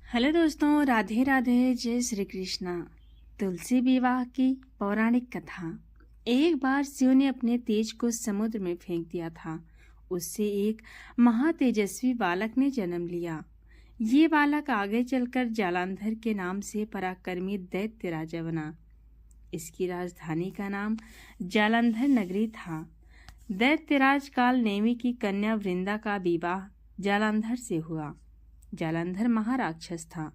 Hello दोस्तों, राधे राधे, जय श्री कृष्णा। तुलसी विवाह की पौराणिक कथा। एक बार शिव ने अपने तेज को समुद्र में फेंक दिया था। उससे एक महातेजस्वी बालक ने जन्म लिया। ये बालक आगे चलकर जालंधर के नाम से पराक्रमी दैत्य राजा बना। इसकी राजधानी का नाम जालंधर नगरी था। दैत्यराज काल नेमि की कन्या वृंदा का विवाह जालंधर से हुआ। जालंधर महाराक्षस था।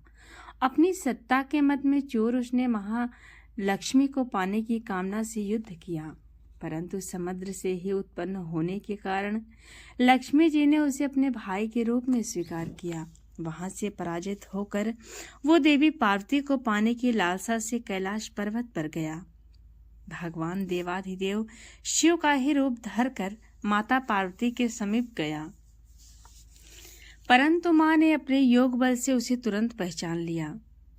अपनी सत्ता के मद में चोर उसने महालक्ष्मी को पाने की कामना से युद्ध किया, परंतु समुद्र से ही उत्पन्न होने के कारण लक्ष्मी जी ने उसे अपने भाई के रूप में स्वीकार किया। वहां से पराजित होकर वो देवी पार्वती को पाने की लालसा से कैलाश पर्वत पर गया। भगवान देवाधिदेव शिव का ही रूप धरकर माता पार्वती के समीप गया, परंतु मां ने अपने योग बल से उसे तुरंत पहचान लिया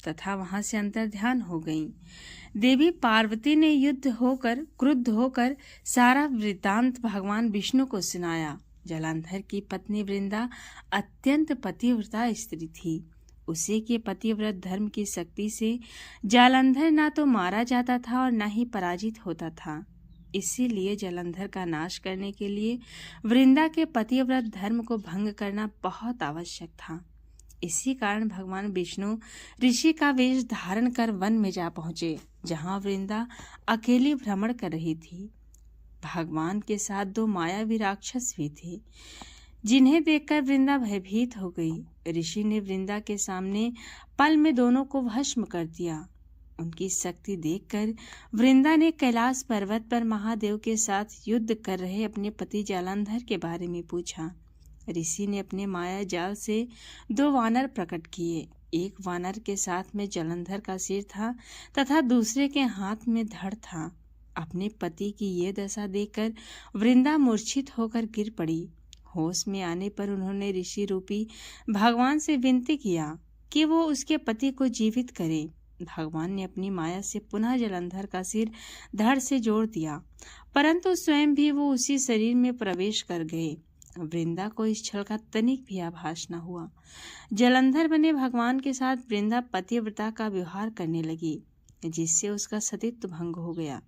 तथा वहां से अंतर्ध्यान हो गईं। देवी पार्वती ने क्रुद्ध होकर सारा वृत्तांत भगवान विष्णु को सुनाया। जालंधर की पत्नी वृंदा अत्यंत पतिव्रता स्त्री थी। उसे के पतिव्रत धर्म की शक्ति से जालंधर ना तो मारा जाता था और न ही पराजित होता था। इसीलिए जालंधर का नाश करने के लिए वृंदा के पतिव्रत धर्म को भंग करना बहुत आवश्यक था। इसी कारण भगवान विष्णु ऋषि का वेश धारण कर वन में जा पहुंचे, जहां वृंदा अकेली भ्रमण कर रही थी। भगवान के साथ दो मायावी राक्षस भी थे, जिन्हें देखकर वृंदा भयभीत हो गई। ऋषि ने वृंदा के सामने पल में दोनों को भस्म कर दिया। उनकी शक्ति देखकर वृंदा ने कैलाश पर्वत पर महादेव के साथ युद्ध कर रहे अपने पति जालंधर के बारे में पूछा। ऋषि ने अपने माया जाल से दो वानर प्रकट किए। एक वानर के साथ में जालंधर का सिर था तथा दूसरे के हाथ में धड़ था। अपने पति की ये दशा देखकर वृंदा मूर्छित होकर गिर पड़ी। होश में आने पर उन्होंने ऋषि रूपी भगवान से विनती किया कि वो उसके पति को जीवित करे। भगवान ने अपनी माया से पुनः जालंधर का सिर धड़ से जोड़ दिया, परंतु स्वयं भी वो उसी शरीर में प्रवेश कर गए। वृंदा को इस छल का तनिक भी आभास न हुआ। जालंधर बने भगवान के साथ वृंदा पतिव्रता का व्यवहार करने लगी, जिससे उसका सतीत्व भंग हो गया।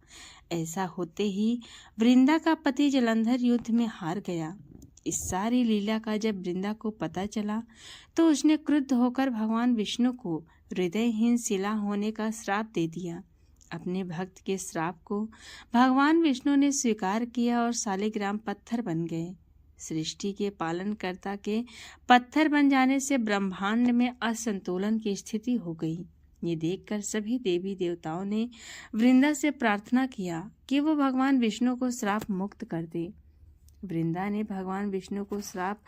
ऐसा होते ही वृंदा का पति जालंधर युद्ध में हार गया। इस सारी लीला का जब वृंदा को पता चला तो उसने क्रुद्ध होकर भगवान विष्णु को हृदयहीन शिला होने का श्राप दे दिया। अपने भक्त के श्राप को भगवान विष्णु ने स्वीकार किया और शालिग्राम पत्थर बन गए। सृष्टि के पालनकर्ता के पत्थर बन जाने से ब्रह्मांड में असंतुलन की स्थिति हो गई। ये देखकर सभी देवी देवताओं ने वृंदा से प्रार्थना किया कि वो भगवान विष्णु को श्राप मुक्त कर दे। वृंदा ने भगवान विष्णु को श्राप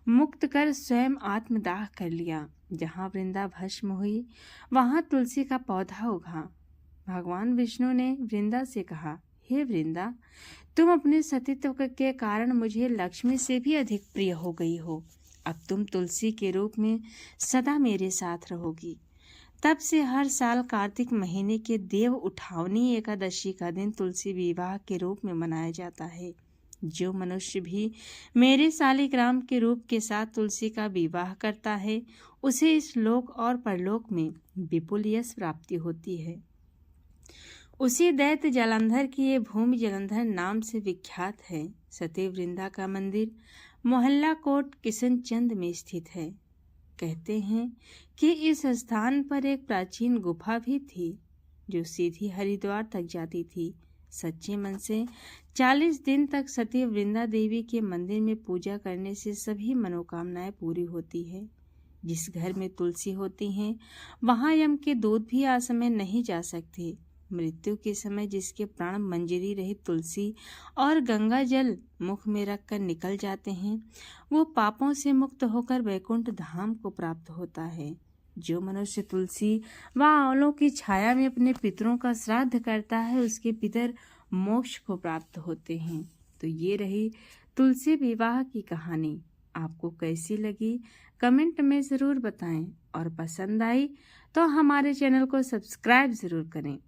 मुक्त कर स्वयं आत्मदाह कर लिया। जहाँ वृंदा भस्म हुई वहाँ तुलसी का पौधा उगा। भगवान विष्णु ने वृंदा से कहा, हे वृंदा, तुम अपने सतीत्व के कारण मुझे लक्ष्मी से भी अधिक प्रिय हो गई हो। अब तुम तुलसी के रूप में सदा मेरे साथ रहोगी। तब से हर साल कार्तिक महीने के देव उठावनी एकादशी का दिन तुलसी विवाह के रूप में मनाया जाता है। जो मनुष्य भी मेरे शालिग्राम के रूप के साथ तुलसी का विवाह करता है, उसे इस लोक और परलोक में विपुल यश प्राप्ति होती है। उसी दैत्य जालंधर की ये भूमि जालंधर नाम से विख्यात है। सती वृंदा का मंदिर मोहल्ला कोट किशनचंद में स्थित है। कहते हैं कि इस स्थान पर एक प्राचीन गुफा भी थी, जो सीधी हरिद्वार तक जाती थी। सच्चे मन से 40 दिन तक सती वृंदा देवी के मंदिर में पूजा करने से सभी मनोकामनाएं पूरी होती है। जिस घर में तुलसी होती हैं, वहां यम के दूत भी असमय नहीं जा सकते। मृत्यु के समय जिसके प्राण मंजरी रहित तुलसी और गंगा जल मुख में रखकर निकल जाते हैं, वो पापों से मुक्त होकर वैकुंठ धाम को प्राप्त होता है। जो मनुष्य तुलसी व आंवलों की छाया में अपने पितरों का श्राद्ध करता है, उसके पितर मोक्ष को प्राप्त होते हैं। तो ये रही तुलसी विवाह की कहानी। आपको कैसी लगी कमेंट में ज़रूर बताएं, और पसंद आई तो हमारे चैनल को सब्सक्राइब ज़रूर करें।